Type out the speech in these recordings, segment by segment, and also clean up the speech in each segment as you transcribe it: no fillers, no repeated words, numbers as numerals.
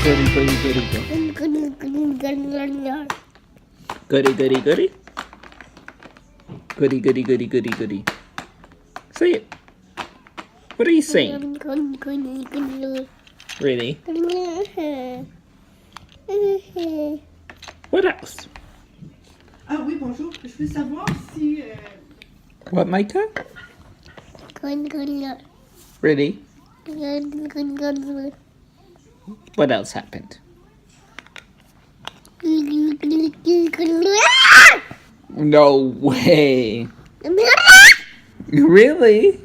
Goody, goody, goody, go. Goody, goody, goody. Goody, goody, goody, goody, goody. Say it. What are you saying? Really? What else? Ah oui, bonjour. Je veux savoir si... What, Micah? Really? What else happened? No way. Really?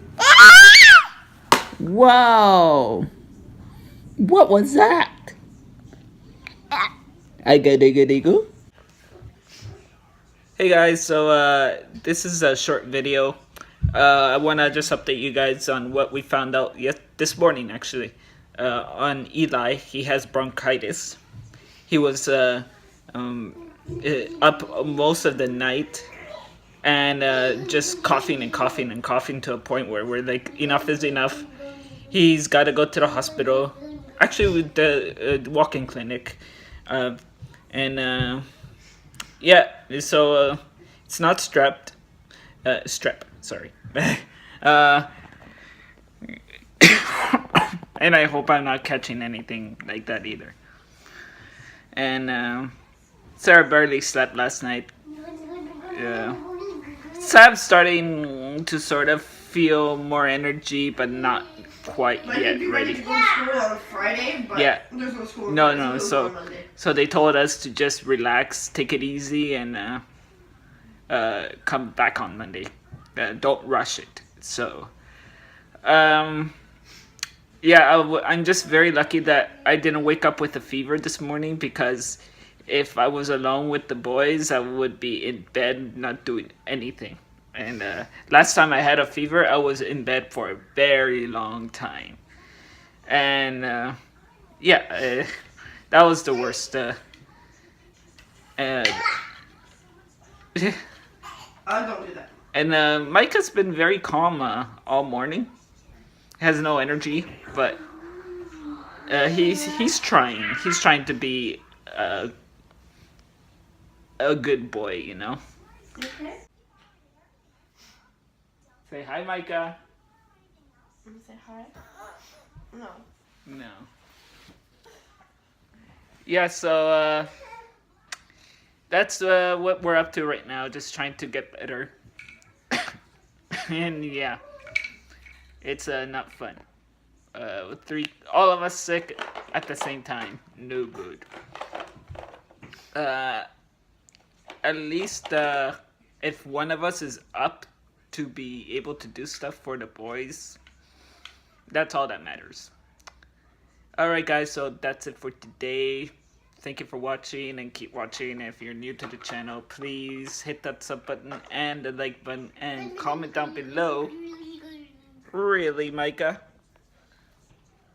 Wow. What was that? I gotta go. Hey guys, so this is a short video. I want to just update you guys on what we found out this morning actually. On Eli, he has bronchitis. He was up most of the night and just coughing and coughing and coughing to a point where we're like, enough is enough. He's got to go to the hospital, actually with the walk-in clinic. Yeah, so it's not strep, sorry. And I hope I'm not catching anything like that either. And Sarah barely slept last night. Sam's starting to sort of feel more energy, but not quite yet ready. To go to school on Friday, but yeah. There's no school. No. So they told us to just relax, take it easy, and come back on Monday. Don't rush it. So, yeah, I'm just very lucky that I didn't wake up with a fever this morning, because if I was alone with the boys, I would be in bed not doing anything. And last time I had a fever, I was in bed for a very long time. And yeah, that was the worst. Don't do that. And Micah's been very calm all morning. Has no energy, but he's trying. He's trying to be a good boy, you know. Okay. Say hi, Micah. Want to say hi? No. No. Yeah, so that's what we're up to right now. Just trying to get better. And yeah, it's not fun. All of us sick at the same time. No good. At least if one of us is up to be able to do stuff for the boys, that's all that matters. Alright guys, so that's it for today. Thank you for watching, and keep watching. If you're new to the channel, please hit that sub button and the like button and comment down below. Really, Micah?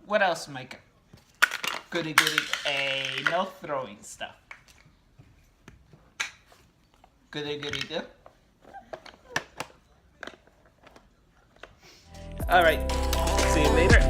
What else, Micah? Goody goody. Hey, no throwing stuff. Goody goody go. Alright, see you later.